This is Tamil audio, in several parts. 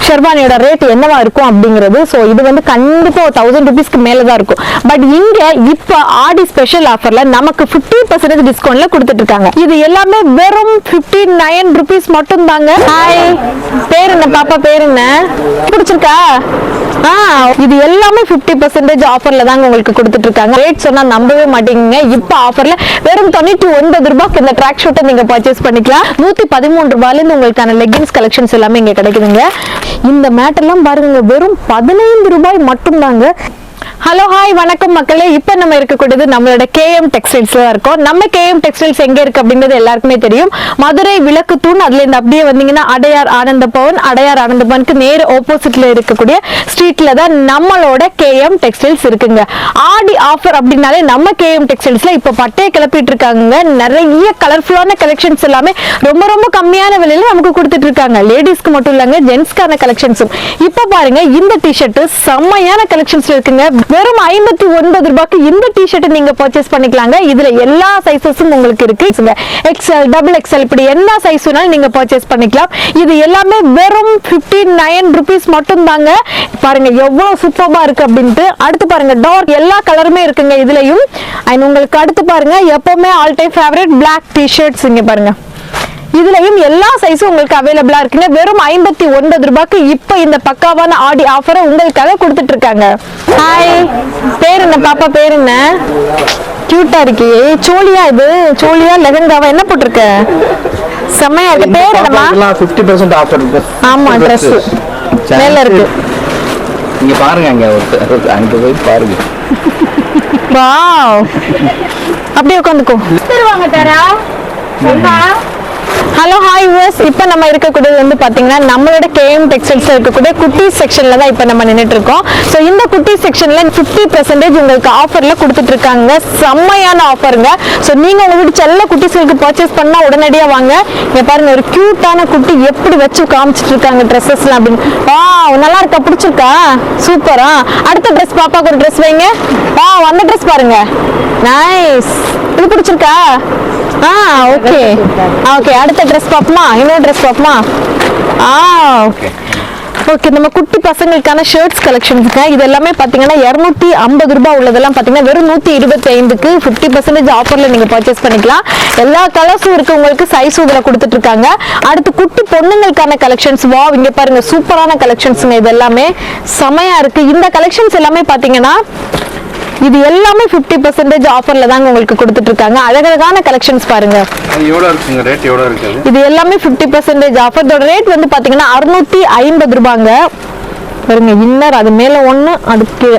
ஷெர்வானியோட ரேட் என்னவா இருக்கும் அப்படிங்கிறது. ஸோ இது வந்து கண்டிப்பா 1000 ரூபீஸ்க்கு மேலதான் இருக்கும். பட் இங்க இப்ப ஆடி ஸ்பெஷல் ஆஃபர்ல நமக்கு 50% டிஸ்கவுண்ட்ல கொடுத்துட்டு இருக்காங்க. இது எல்லாமே வெறும் 59 ரூபீஸ் மட்டும் தாங்க. ஹாய், பேர் என்ன பாப்பா? பேர் என்ன? பிடிச்சிருக்கா? இது எல்லாமே 50% ஆஃபர்ல தாங்க உங்களுக்கு கொடுத்துட்டு இருக்காங்க. ரேட் சொன்னா நம்பவே மாட்டீங்க. இப்ப ஆஃபர்ல வெறும் 99 ரூபாய்க்கு இந்த ட்ராக் ஷூட்டை நீங்க பர்ச்சேஸ் பண்ணிக்கலாம். 113 ரூபாயில இருந்து உங்களுக்கான லெகின்ஸ் கலெக்ஷன்ஸ் எல்லாமே இங்க கிடைக்குதுங்க. இந்த மேட் எல்லாம் பாருங்க, வெறும் 15 ரூபாய் மட்டும் தாங்க. ஹலோ, ஹாய், வணக்கம் மக்களே. இப்ப நம்ம இருக்கக்கூடியது நம்மளோட கேஎம் டெக்ஸ்டைல்ஸ்ல இருக்கோம். நம்ம கேஎம் டெக்ஸ்டைல்ஸ் எங்க இருக்கு அப்படின்றது எல்லாருக்குமே தெரியும். மதுரை விளக்கு தூண், அதுல இருந்து அப்படியே வந்தீங்கன்னா அடையார் ஆனந்த பவன், அடையார் ஆனந்த பவனுக்கு நேர் ஆப்போசிட்ல இருக்கக்கூடிய ஸ்ட்ரீட்ல தான் நம்மளோட கேஎம் டெக்ஸ்டைல்ஸ் இருக்குங்க. ஆடி ஆஃபர் அப்படின்னாலே நம்ம கேஎம் டெக்ஸ்டைல்ஸ்ல இப்ப பட்டையை கிளப்பிட்டு இருக்காங்க. நிறைய கலர்ஃபுல்லான கலெக்ஷன்ஸ் எல்லாமே ரொம்ப ரொம்ப கம்மியான விலையில நமக்கு கொடுத்துட்டு இருக்காங்க. லேடிஸ்க்கு மட்டும் இல்லங்க, ஜென்ஸ்க்கான கலெக்ஷன்ஸும். இப்ப பாருங்க, இந்த டிஷர்ட் செம்மையான கலெக்ஷன்ஸ் இருக்குங்க. வெறும் 59 ரூபாய்க்கு இந்த டிஷர்ட் நீங்க பர்ச்சேஸ் பண்ணிக்கலாங்க. இதுல எல்லா சைஸஸும் உங்களுக்கு இருக்கு. எக்ஸ்எல், டபுள் எக்ஸ்எல், இப்படி எல்லா சைஸ் வேணாலும் நீங்க பர்ச்சேஸ் பண்ணிக்கலாம். இது எல்லாமே வெறும் 59 ரூபீஸ் மட்டும் தாங்க. பாருங்க எவ்வளவு சூப்பரா இருக்கு அப்படின்ட்டு. அடுத்து பாருங்க, டார்க் எல்லா கலருமே இருக்குங்க இதுலயும். உங்களுக்கு அடுத்து பாருங்க, எப்பவுமே all time favourite black t-shirts இங்க பாருங்க. இதுலயும் எல்லா சைஸும் உங்களுக்கு அவைலபிளா இருக்குங்க. வெறும் 59 ரூபாய்க்கு இப்ப இந்த பக்காவான ஆடி ஆஃபரை உங்களுக்காக கொடுத்துட்டு இருக்காங்க. ஹாய், பேர் என்ன பாப்பா? பேர் என்ன? கியூட்டா இருக்கே. சோலியா? இது சோலியா லெஹங்காவா? என்ன போட்டிருக்க? செம்மையா இருக்கு. பேர் என்னமா? 50% ஆஃபர் இருக்கு. ஆமா, Dress மேல இருக்கு. நீங்க பாருங்க, அங்க போய் பாருங்க. வாவ், அப்படியே உட்காந்துக்கோ. வாங்க தரா. Hello, hi viewers. இப்போ நம்ம இருக்கக்கூடியது வந்து பாத்தீங்கன்னா நம்மளோட கேஎம் டெக்ஸ்டைல்ஸ்ல இருக்கக்கூடிய குட்டீஸ் செக்ஷன்ல தான் இப்போ நம்ம நின்றுட்டு இருக்கோம். ஸோ இந்த குட்டீஸ் செக்ஷன்ல 50% உங்களுக்கு ஆஃபர்ல கொடுத்துட்டு இருக்காங்க. செம்மையான ஆஃபருங்க. ஸோ நீங்க உங்க வீட்டு செல்ல குட்டீஸ்களுக்கு பர்ச்சேஸ் பண்ணா உடனடியா வாங்க. இங்க பாருங்க, ஒரு கியூட்டான குட்டி எப்படி வச்சு காமிச்சிட்டு இருக்காங்க ட்ரெஸ்ஸஸ்லாம் அப்படின்னு. நல்லா இருக்கா? பிடிச்சிருக்கா? சூப்பரா. அடுத்த ட்ரெஸ் பாப்பாக்கு ஒரு ட்ரெஸ் வைங்க. அந்த ட்ரெஸ் பாருங்க, நைஸ். இது பிடிச்சிருக்கா? Okay okay. அடுத்த ட்ரெஸ் பாப்போமா? இன்னொரு ட்ரெஸ் பாப்போமா? ஓகே. நம்ம குட்டி பசங்களுக்கான ஷர்ட்ஸ் கலெக்ஷன்ஸ்ங்க. இது எல்லாமே பாத்தீங்கன்னா 250 ரூபாய் உள்ளதெல்லாம் பாத்தீங்கன்னா வெறும் 125க்கு 50% ஆஃபர்ல நீங்க பர்ச்சேஸ் பண்ணிக்கலாம். எல்லா கலர்ஸும் இருக்கு உங்களுக்கு. சைஸ் இதுல கொடுத்துட்டு இருக்காங்க. அடுத்து குட்டி பொண்ணுங்களுக்கான கலெக்ஷன்ஸ். வாவ், இங்க பாருங்க, சூப்பரான கலெக்ஷன்ஸ்ங்க. இது எல்லாமே செமையா இருக்கு. இந்த கலெக்ஷன்ஸ் எல்லாமே பாத்தீங்கன்னா இது எல்லாமே 50% ஆஃபர்ல தாங்க உங்களுக்கு கொடுத்துட்டு இருக்காங்க. அழகழகான கலெக்ஷன்ஸ் பாருங்க. எவ்வளவு இருக்குங்க? ரேட் எவ்வளவு இருக்கு? இது எல்லாமே 50% ஆஃபர். இதோட ரேட் வந்து பாத்தீங்கன்னா 650 ரூபாங்க. பாருங்க, இன்னர் அது மேல ஒண்ணு, அதுக்கு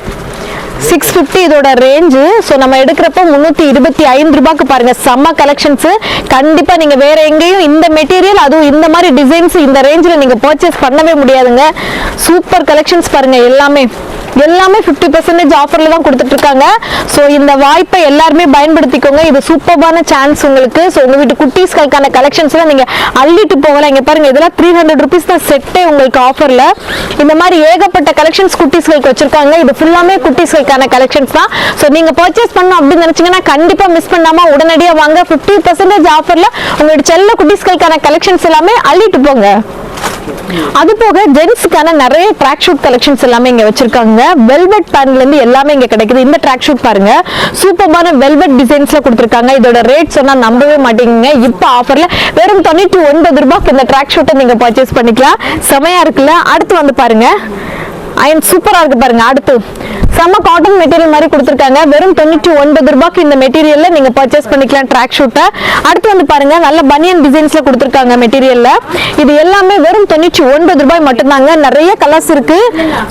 650 இதோட ரேஞ்சு. ஸோ நம்ம எடுக்கிறப்ப 325 ரூபாய்க்கு பாருங்க. செம்ம கலெக்ஷன்ஸ். கண்டிப்பா நீங்க வேற எங்கேயும் இந்த மெட்டீரியல், அதுவும் இந்த மாதிரி டிசைன்ஸ் இந்த ரேஞ்சில் நீங்க பர்ச்சேஸ் பண்ணவே முடியாதுங்க. சூப்பர் கலெக்ஷன்ஸ் பாருங்க. எல்லாமே 50% ஆஃபர்ல தான் கொடுத்துட்டு இருக்காங்க. ஸோ இந்த வாய்ப்பை எல்லாருமே பயன்படுத்திக்கோங்க. இது சூப்பரான சான்ஸ் உங்களுக்கு. ஸோ உங்க வீட்டு குட்டீஸ்களுக்கான கலெக்ஷன்ஸ் எல்லாம் நீங்க அள்ளிட்டு போகலாம். இங்க பாருங்க, இதெல்லாம் 300 ரூபீஸ் தான் செட்டே உங்களுக்கு ஆஃபர்ல. இந்த மாதிரி ஏகப்பட்ட கலெக்ஷன்ஸ் குட்டீஸ்களுக்கு வச்சிருக்காங்க. இது ஃபுல்லாமே குட்டீஸ்களுக்கான கலெக்ஷன்ஸ் தான். ஸோ நீங்க பர்ச்சேஸ் பண்ணணும் அப்படின்னு நினைச்சீங்கன்னா கண்டிப்பா மிஸ் பண்ணாம உடனடியா வாங்க. 50% ஆஃபர்ல உங்களோட செல்ல குட்டீஸ்களுக்கான கலெக்ஷன்ஸ் எல்லாமே அள்ளிட்டு போங்க. அது போக ஜென்ஸ்க்கான நிறைய ட்ராக் ஷூட் கலெக்ஷன்ஸ் எல்லாமே இங்க வச்சிருக்காங்க. வெல்வெட் பேண்ட்ல இருந்து எல்லாமே இங்க கிடைக்குது. இந்த ட்ராக் ஷூட் பாருங்க, சூப்பரான வெல்வெட் டிசைன்ஸ்ல கொடுத்திருக்காங்க. இதோட ரேட் சொன்னா நம்பவே மாட்டீங்க. இப்ப ஆஃபர்ல வெறும் 99 ரூபாய்க்கு இந்த ட்ராக் ஷூட்டை நீங்க பர்ச்சேஸ் பண்ணிக்கலாம். செமையா இருக்குல்ல? அடுத்து வந்து பாருங்க, சூப்பரா இருக்கு பாருங்க. அடுத்து செம்ம காட்டன் மெட்டீரியல் மாதிரி கொடுத்திருக்காங்க. வெறும் 99 ரூபாய்க்கு இந்த மெட்டீரியல்ல நீங்க பர்ச்சேஸ் பண்ணிக்கலாம் ட்ராக் ஷூட்டை. அடுத்து வந்து பாருங்க, நல்ல பனியன் டிசைன்ஸ்ல கொடுத்திருக்காங்க மெட்டீரியல்ல. இது எல்லாமே வெறும் 99 ரூபாய் மட்டும்தாங்க. நிறைய கலர்ஸ் இருக்கு.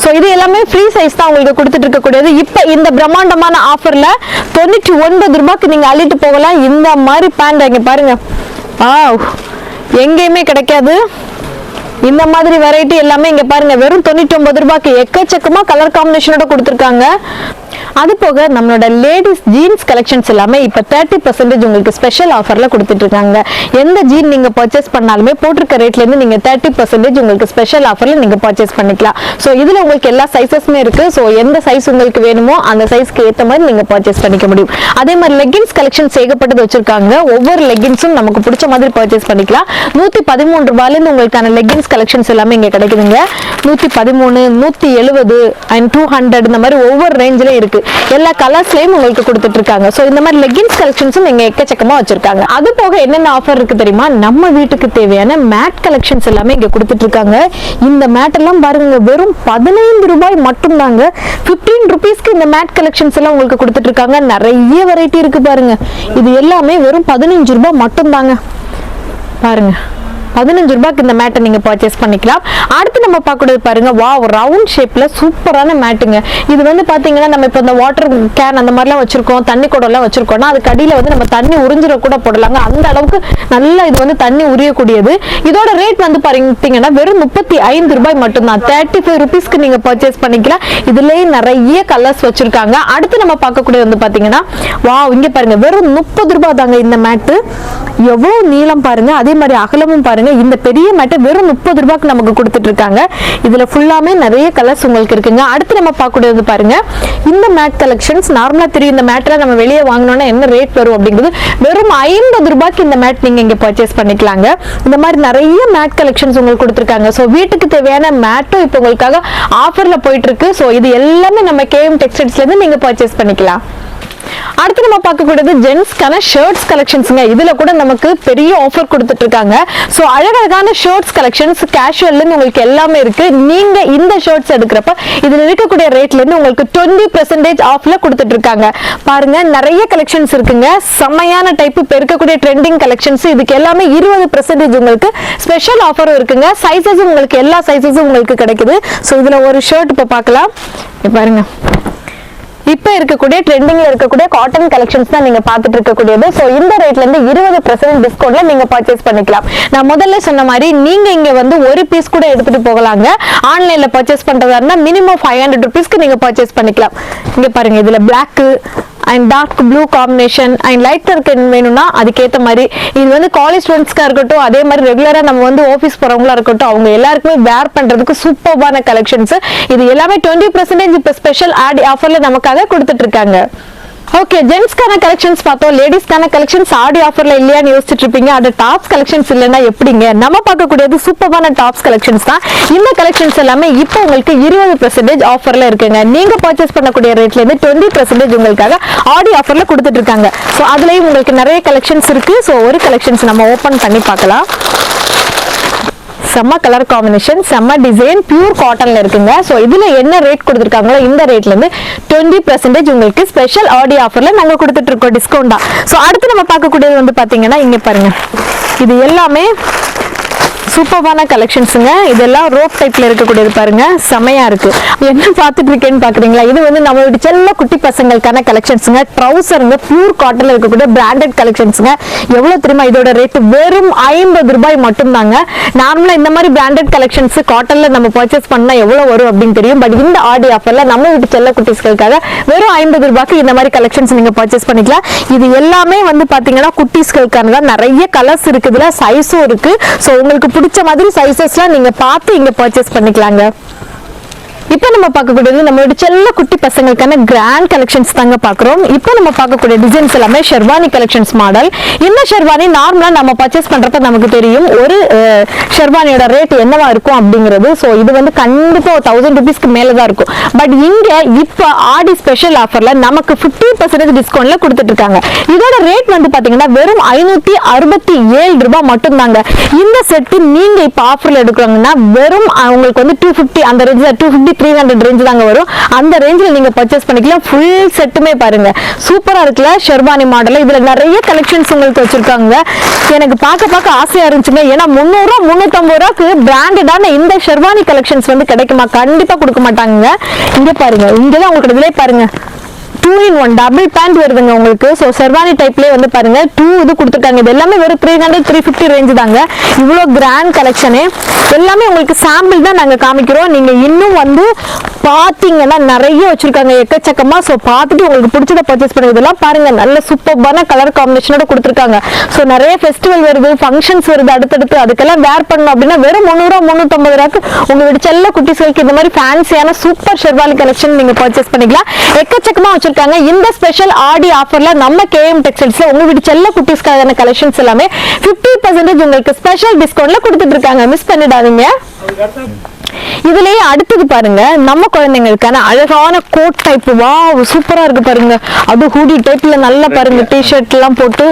ஸோ இது எல்லாமே ஃப்ரீ சைஸ் தான் உங்களுக்கு கொடுத்துட்டு இருக்கக்கூடியது. இப்ப இந்த பிரம்மாண்டமான ஆஃபர்ல 99 ரூபாய்க்கு நீங்க அள்ளிட்டு போகலாம். இந்த மாதிரி பேண்ட் இங்க பாருங்க, எங்கேயுமே கிடைக்காது. இந்த மாதிரி வெரைட்டி எல்லாமே இங்க பாருங்க, வெறும் 99 ரூபாய்க்கு எக்கச்சக்கமா கலர் காம்பினேஷனோட கொடுத்திருக்காங்க. அது போக நம்மளோட லேடிஸ் ஜீன்ஸ் கலெக்ஷன்ஸ் எல்லாமே இப்ப 30% உங்களுக்கு ஸ்பெஷல் ஆஃபர்ல கொடுத்துட்டு இருக்காங்க. எந்த ஜீன் நீங்க பர்ச்சேஸ் பண்ணாலுமே போட்டிருக்க ரேட்ல இருந்து நீங்க 30% உங்களுக்கு ஸ்பெஷல் ஆஃபர்ல நீங்க பர்ச்சேஸ் பண்ணிக்கலாம். சோ இதுல உங்களுக்கு எல்லா சைஸஸுமே இருக்கு. சோ எந்த சைஸ் உங்களுக்கு வேணுமோ அந்த சைஸ்க்கு ஏத்த மாதிரி நீங்க பர்ச்சேஸ் பண்ணிக்க முடியும். அதே மாதிரி லெகின்ஸ் கலெக்ஷன்ஸ் ஏகப்பட்டது வச்சிருக்காங்க. ஒவ்வொரு லெகின்ஸும் நமக்கு பிடிச்ச மாதிரி பர்ச்சேஸ் பண்ணிக்கலாம். 113 ரூபாயில இருந்து உங்களுக்கான லெகின்ஸ் கலெக்ஷன்ஸ் எல்லாமே இங்க கிடைக்குதுங்க. 113, 170 and 200 இந்த மாதிரி ஒவ்வொரு ரேஞ்சில இருக்கு. எல்லா கலர்ஸ்லயும் உங்களுக்கு கொடுத்துட்டு இருக்காங்க. சோ இந்த மாதிரி லெகின்ஸ் கலெக்ஷன்ஸும் இங்க எக்கச்சக்கமா வச்சிருக்காங்க. அது போக என்னென்ன ஆஃபர் இருக்கு தெரியுமா? நம்ம வீட்டுக்கு தேவையான மேட் கலெக்ஷன்ஸ் எல்லாமே இங்க கொடுத்துட்டு இருக்காங்க. இந்த மேட் எல்லாம் பாருங்க, வெறும் 15 ரூபாய் மட்டும் தாங்க. 15 ரூபீஸ்க்கு இந்த மேட் கலெக்ஷன்ஸ் எல்லாம் உங்களுக்கு கொடுத்துட்டு இருக்காங்க. நிறைய வெரைட்டி இருக்கு பாருங்க. இது எல்லாமே வெறும் 15 ரூபாய் மட்டும் தாங்க. பாருங்க, 15 ரூபாய்க்கு இந்த மேட்டை நீங்க பர்ச்சேஸ் பண்ணிக்கலாம். அடுத்து நம்ம பார்க்கறது பாருங்க, வாவ், ரவுண்ட் ஷேப்ல சூப்பரான மேட்டுங்க. இது வந்து பாத்தீங்கன்னா நம்ம இப்ப இந்த வாட்டர் கேன் அந்த மாதிரிலாம் வச்சிருக்கோம், தண்ணி குடம் எல்லாம் வச்சிருக்கோம்னா அது கடியில வந்து நம்ம தண்ணி உறிஞ்சிட கூட போடலாங்க. அந்த அளவுக்கு நல்லா இது வந்து தண்ணி உரியக்கூடியது. இதோட ரேட் வந்து பாத்தீங்கன்னா வெறும் 35 ரூபாய் மட்டும் தான். 35 ரூபீஸ்க்கு நீங்க பர்ச்சேஸ் பண்ணிக்கலாம். இதுலயே நிறைய கலர்ஸ் வச்சிருக்காங்க. அடுத்து நம்ம பார்க்கக்கூடிய வந்து பாத்தீங்கன்னா, வாவ், இங்க பாருங்க, வெறும் 30 ரூபாய் தாங்க இந்த மேட்டு. எவ்வளவு நீளம் பாருங்க, அதே மாதிரி அகலமும் பாருங்க. இந்த பெரிய மேட்டை வெறும் 30 ரூபாய்க்கு நமக்கு கொடுத்துட்டு இருக்காங்க. இதுல ஃபுல்லாமே நிறைய கலர்ஸ் உங்களுக்கு இருக்குங்க. அடுத்து நம்ம பார்க்கக்கூடியது பாருங்க, இந்த மேட் கலெக்ஷன்ஸ் நார்மலா தெரியும். இந்த மேட்ல நம்ம வெளியே வாங்கினோம்னா என்ன ரேட் வரும் அப்படிங்கிறது வெறும் 50 ரூபாய்க்கு இந்த மேட் நீங்க இங்க பர்ச்சேஸ் பண்ணிக்கலாங்க. இந்த மாதிரி நிறைய மேட் கலெக்ஷன்ஸ் உங்களுக்கு கொடுத்துருக்காங்க. சோ வீட்டுக்கு தேவையான மேட்டும் இப்போ உங்களுக்காக ஆஃபர்ல போயிட்டு இருக்கு. சோ இது எல்லாமே நம்ம கேஎம் டெக்ஸ்டைல்ஸ்ல இருந்து நீங்க பர்ச்சேஸ் பண்ணிக்கலாம். அடுத்து நம்ம பார்க்கக்கூடியது ஜென்ஸ்க்கான ஷர்ட்ஸ் கலெக்ஷன்ஸ்ங்க. இதுல கூட நமக்கு பெரிய ஆஃபர் கொடுத்துட்டு இருக்காங்க. சோ அழகழகான ஷர்ட்ஸ் கலெக்ஷன்ஸ் கேஷுவல்ல இருந்து உங்களுக்கு எல்லாமே இருக்கு. நீங்க இந்த ஷர்ட்ஸ் எடுக்கிறப்ப இதுல இருக்கக்கூடிய ரேட்ல இருந்து உங்களுக்கு 20% ஆஃப்ல கொடுத்துட்டு இருக்காங்க. பாருங்க, நிறைய கலெக்ஷன்ஸ் இருக்குங்க. செமையான டைப் இப்ப இருக்கக்கூடிய ட்ரெண்டிங் கலெக்ஷன்ஸ். இதுக்கு எல்லாமே 20% உங்களுக்கு ஸ்பெஷல் ஆஃபரும் இருக்குங்க. சைஸஸும் உங்களுக்கு எல்லா சைஸஸும் உங்களுக்கு கிடைக்குது. சோ இதுல ஒரு ஷர்ட் இப்ப பார்க்கலாம். பாருங்க, இப்ப இருக்கக்கூடிய ட்ரெண்டிங்ல இருக்கக்கூடிய காட்டன் கலெக்ஷன்ஸ் தான் நீங்க பாத்துட்டு இருக்கக்கூடியது. சோ இந்த ரேட்ல இருந்து 20% டிஸ்கவுண்ட்ல நீங்க பர்ச்சேஸ் பண்ணிக்கலாம். நான் முதல்ல சொன்ன மாதிரி நீங்க இங்க வந்து ஒரு பீஸ் கூட எடுத்துட்டு போகலாங்க. ஆன்லைன்ல பர்ச்சேஸ் பண்றதா இருந்தா மினிமம் 500 ரூபீஸ்க்கு நீங்க பர்ச்சேஸ் பண்ணிக்கலாம். இங்க பாருங்க, இதுல black and dark blue combination and light dark வேணும்னா அதுக்கேற்ற மாதிரி. இது வந்து காலேஜ் ஸ்டூடெண்ட்ஸ்க்கா இருக்கட்டும், அதே மாதிரி ரெகுலரா நம்ம வந்து ஆஃபீஸ் போறவங்களா இருக்கட்டும், அவங்க எல்லாருக்குமே வேர் பண்றதுக்கு சூப்பர்பான கலெக்ஷன்ஸ். இது எல்லாமே 20% இப்ப ஸ்பெஷல் ஆட் ஆஃபர்ல நமக்காக கொடுத்துட்டு இருக்காங்க. ஓகே, ஜென்ஸ்க்கான கலெக்ஷன்ஸ் பார்த்தோம். லேடிஸ்க்கான கலெக்ஷன்ஸ் ஆடி ஆஃபர்ல இல்லையான்னு யோசிச்சுட்டு இருப்பீங்க. அது டாப்ஸ் கலெக்ஷன்ஸ் இல்லைன்னா எப்படிங்க? நம்ம பார்க்கக்கூடியது சூப்பரான டாப்ஸ் கலெக்ஷன்ஸ் தான். இந்த கலெக்ஷன்ஸ் எல்லாமே இப்போ உங்களுக்கு 20% ஆஃபர்ல இருக்குங்க. நீங்க பர்ச்சேஸ் பண்ணக்கூடிய ரேட்ல இருந்து 20% உங்களுக்காக ஆடி ஆஃபர்ல கொடுத்துட்டு இருக்காங்க. ஸோ அதுலயும் உங்களுக்கு நிறைய கலெக்ஷன்ஸ் இருக்கு. ஸோ ஒரு கலெக்ஷன்ஸ் நம்ம ஓபன் பண்ணி பார்க்கலாம். செம்ம கலர் காம்பினேஷன், செம்ம டிசைன், பியூர் காட்டன்ல இருக்குங்க. சோ இதுல என்ன ரேட் கொடுத்திருக்காங்களோ இந்த ரேட்ல இருந்து 20% உங்களுக்கு ஸ்பெஷல் ஆடி ஆஃபர்ல நாங்க கொடுத்துட்டு இருக்கோம் டிஸ்கவுண்டா. சோ அடுத்து நம்ம பார்க்கக்கூடியது வந்து பாத்தீங்கன்னா, இங்க பாருங்க, இது எல்லாமே சூப்பரான கலெக்ஷன்ஸுங்க. இதெல்லாம் ரோப் டைப்ல இருக்கக்கூடியது பாருங்க, செமையா இருக்கு. என்ன பார்த்துட்டு இருக்கேன்னு பாக்குறீங்களா? இது வந்து நம்மளோட செல்ல குட்டி பசங்களுக்கான கலெக்ஷன்ஸுங்க. ட்ரவுசருங்க, பியூர் காட்டன்ல இருக்கக்கூடிய பிராண்டட் கலெக்ஷன்ஸுங்க. எவ்வளவு தெரியுமா? இதோட ரேட் வெறும் 50 ரூபாய் மட்டும் தாங்க. நார்மலா இந்த மாதிரி பிராண்டட் கலெக்ஷன்ஸ் காட்டன்ல நம்ம பர்ச்சேஸ் பண்ணா எவ்வளவு வரும் அப்படின்னு தெரியும். பட் இந்த ஆடி ஆஃபர்ல நம்ம வீட்டு செல்ல குட்டிஸ்களுக்காக வெறும் 50 ரூபாய்க்கு இந்த மாதிரி கலெக்ஷன்ஸ் நீங்க பர்ச்சேஸ் பண்ணிக்கலாம். இது எல்லாமே வந்து பாத்தீங்கன்னா குட்டிஸ்களுக்கானதான். நிறைய கலர்ஸ் இருக்குதுல, சைஸும் இருக்கு. சோ உங்களுக்கு பிடிச்ச மாதிரி சைஸஸ்லாம் நீங்க பார்த்து இங்க பர்ச்சேஸ் பண்ணிக்கலாங்க. இப்போ நம்ம பார்க்கக்கூடியது நம்மளோட செல்ல குட்டி பசங்களுக்கான கிராண்ட் கலெக்ஷன்ஸ் தாங்க பார்க்குறோம். இப்போ நம்ம பார்க்கக்கூடிய டிசைன்ஸ் எல்லாமே ஷெர்வானி கலெக்ஷன்ஸ் மாடல். இந்த ஷெர்வானி நார்மலா நம்ம பர்ச்சேஸ் பண்றப்ப நமக்கு தெரியும் ஒரு ஷெர்வானியோட ரேட் என்னவா இருக்கும் அப்படிங்கிறது. ஸோ இது வந்து கண்டிப்பா 1000 ரூபீஸ்க்கு மேல தான் இருக்கும். பட் இங்க இப்போ ஆடி ஸ்பெஷல் ஆஃபர்ல நமக்கு 50% டிஸ்கவுண்ட்ல கொடுத்துட்டு இருக்காங்க. இதோட ரேட் வந்து பாத்தீங்கன்னா வெறும் 567 ரூபாய் மட்டும் தாங்க. இந்த செட் நீங்க இப்போ ஆஃபர்ல எடுக்கிறாங்கன்னா வெறும் உங்களுக்கு வந்து 250 அந்த ரேஞ்ச் 250 300 ரேஞ்ச் தாங்க வரும். அந்த ரேஞ்சில் நீங்க பர்ச்சேஸ் பண்ணிக்கலாம். ஃபுல் செட்டுமே பாருங்க சூப்பரா இருக்குல்ல, ஷெர்வானி மாடல். இதுல நிறைய கலெக்ஷன்ஸ் உங்களுக்கு வச்சிருக்காங்க. எனக்கு பார்க்க ஆசையா இருந்துச்சுங்க. ஏன்னா 300 ரூபாய் 350 ரூபாய்க்கு பிராண்டடான இந்த ஷெர்வானி கலெக்ஷன்ஸ் வந்து கிடைக்குமா? கண்டிப்பா கொடுக்க மாட்டாங்க. இங்க பாருங்க, இங்கதான் உங்களுக்கு இதுல பாருங்க 2 in 1 டபுள் பேண்ட் வருதுங்க உங்களுக்கு. ஸோ ஷெர்வானி டைப்லேயே வந்து பாருங்க 2 இது கொடுத்துருக்காங்க. இது எல்லாமே வெறும் 300-350 ரேஞ்சு தாங்க. இவ்வளோ கிராண்ட் கலெக்ஷனு எல்லாமே உங்களுக்கு சாம்பிள் தான் நாங்கள் காமிக்கிறோம். நீங்கள் இன்னும் வந்து பார்த்தீங்கன்னா நிறைய வச்சிருக்காங்க எக்கச்சக்கமா. ஸோ பார்த்துட்டு உங்களுக்கு பிடிச்சத பர்ச்சேஸ் பண்ணுங்க. இதெல்லாம் பாருங்க நல்ல சூப்பர்பான கலர் காம்பினேஷனோட கொடுத்துருக்காங்க. ஸோ நிறைய ஃபெஸ்டிவல் வருது, ஃபங்க்ஷன்ஸ் வருது அடுத்தடுத்து, அதுக்கெல்லாம் வேர் பண்ணணும் அப்படின்னா வெறும் 300-350 உங்க வீடு செல்ல குட்டிஸ்களுக்கு இந்த மாதிரி ஃபேன்சியான சூப்பர் ஷெர்வானி கலெக்ஷன் நீங்க பர்ச்சேஸ் பண்ணிக்கலாம். எக்கச்சக்கமா வச்சிருக்காங்க. இந்த ஸ்பெஷல் ஆடி ஆஃபர்ல நம்ம கேஎம் டெக்ஸ்டைல்ஸ்ல உங்க வீடு செல்ல குட்டிஸ்க்கான கலெக்ஷன்ஸ் எல்லாமே 50% உங்களுக்கு ஸ்பெஷல் டிஸ்கவுண்ட்ல கொடுத்துட்டு இருக்காங்க. மிஸ் பண்ணிடாதீங்க. இதுலயே அடுத்தது பாருங்க நம்ம குழந்தைங்களுக்கான அழகான கோட் டைப். வாவ் சூப்பரா இருக்கு பாருங்க. அது ஹூடி டைப்ல நல்லா பாருங்க டி-ஷர்ட் எல்லாம் போட்டு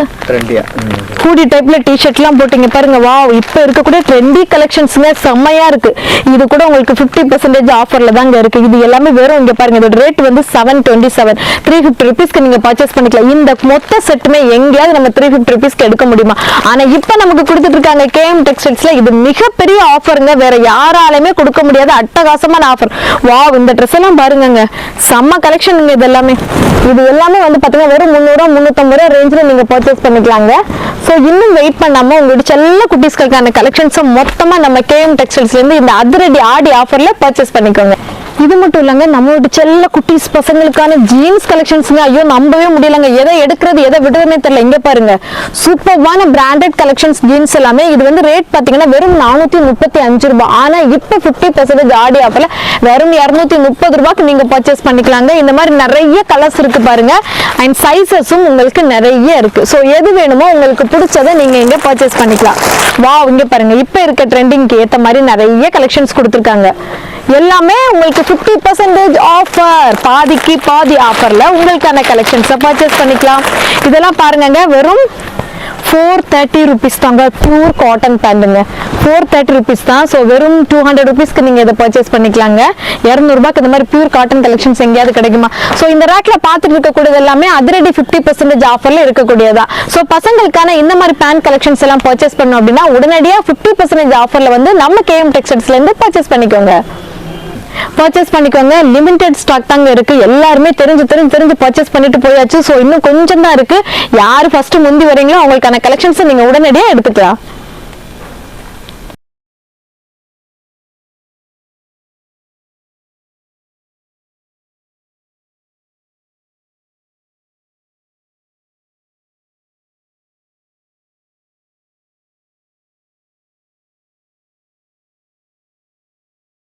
ஹூடி டைப்ல டி-ஷர்ட் எல்லாம் போட்டீங்க பாருங்க. வாவ் இப்ப இருக்கக்கூடிய ட்ரெண்டி கலெக்ஷன்ஸ்ங்க செம்மையா இருக்கு. இது கூட உங்களுக்கு 50% ஆஃபர்ல தாங்க இருக்கு. இது எல்லாமே வெறும் இங்க பாருங்க இதோட ரேட் வந்து 727 350 ருபீஸ்க்கு நீங்க பர்ச்சேஸ் பண்ணிக்கலாம். இந்த மொத்த செட்டுமே எங்கேயாவது நம்ம 350 ருபீஸ்க்கு எடுக்க முடியுமா? ஆனா இப்ப நமக்கு கொடுத்துட்டு இருக்காங்க கேஎம் டெக்ஸ்டைல்ஸ்ல. இது மிகப்பெரிய ஆஃபருங்க. வேற யாராலுமே கொடுக்க முடியாத அட்டகாசமான ஆஃபர். வாவ் இந்த ட்ரெஸ் எல்லாம் பாருங்க செம்ம கலெக்ஷன். இது எல்லாமே வந்து பாத்தீங்கன்னா வெறும் 300-350 ரேஞ்சில நீங்க பர்ச்சேஸ் பண்ணிக்கலாங்க. சோ இன்னும் வெயிட் பண்ணாம உங்களுடைய செல்ல குட்டீஸ்களுக்கான கலெக்ஷன்ஸ் மொத்தமா நம்ம கேஎம் டெக்ஸ்டைல்ஸ்ல இருந்து இந்த அதிரடி ஆடி ஆஃபர்ல பர்ச்சேஸ் பண்ணிக்கோங்க. இது மட்டும் இல்லங்க நம்மளோட செல்ல குட்டீஸ் பசங்களுக்கான ஜீன்ஸ் கலெக்ஷன்ஸ்ங்க. ஐயோ நம்பவே முடியலங்க. எதை எடுக்கிறது எதை விடுறதுனே தெரியல. இங்க பாருங்க சூப்பர்வான பிராண்டட் கலெக்ஷன்ஸ் ஜீன்ஸ் எல்லாமே. இது வந்து ரேட் பாத்தீங்கன்னா வெறும் 435 ரூபாய். ஆனா இப்ப 50% ஆடி ஆஃபர்ல வெறும் 230 ரூபாய்க்கு நீங்க பர்ச்சேஸ் பண்ணிக்கலாங்க. இந்த மாதிரி நிறைய கலர்ஸ் இருக்கு பாருங்க. அண்ட் சைஸஸும் உங்களுக்கு நிறைய இருக்கு. சோ எது வேணுமோ உங்களுக்கு பிடிச்சதை நீங்க இங்க பர்ச்சேஸ் பண்ணிக்கலாம். வாவ் இங்க பாருங்க இப்ப இருக்க ட்ரெண்டிங்க்கு ஏத்த மாதிரி நிறைய கலெக்ஷன்ஸ் கொடுத்திருக்காங்க. எல்லாமே உங்களுக்கு 50% ஆஃபர், பாதிக்கு பாதி ஆஃபர்ல உங்களுக்கான கலெக்ஷன்ஸை பர்ச்சேஸ் பண்ணிக்கலாம். இதெல்லாம் பாருங்க வெறும் 430 ருபீஸ் தாங்க. பியூர் காட்டன் பேண்ட்டுங்க 430 ருபீஸ் தான். ஸோ வெறும் 200 ருபீஸ்க்கு நீங்க இதை பர்ச்சேஸ் பண்ணிக்கலாங்க. 200 ரூபாய்க்கு இந்த மாதிரி பியூர் காட்டன் கலெக்ஷன்ஸ் எங்கேயாவது கிடைக்குமா? ஸோ இந்த ரேக்ல பார்த்துட்டு இருக்கக்கூடியது எல்லாமே அதிரடி 50% ஆஃபர்ல இருக்கக்கூடியதா. ஸோ பசங்களுக்கான இந்த மாதிரி பேண்ட் கலெக்ஷன்ஸ் எல்லாம் பர்ச்சேஸ் பண்ணோம் அப்படின்னா உடனடியா 50% ஆஃபர்ல வந்து நம்ம கேஎம் டெக்ஸ்டைல்ஸ்ல இருந்து பர்ச்சேஸ் பண்ணிக்கோங்க. லிமிடெட் ஸ்டாக் தாங்க இருக்கு. எல்லாருமே தெரிஞ்சு பர்ச்சேஸ் பண்ணிட்டு போயாச்சு. சோ இன்னும் கொஞ்சம் தான் இருக்கு. யாரு ஃபர்ஸ்ட் முந்தி வரீங்களோ அவங்களுக்கான கலெக்ஷன்ஸ் நீங்க உடனடியா எடுத்துக்கலாம்.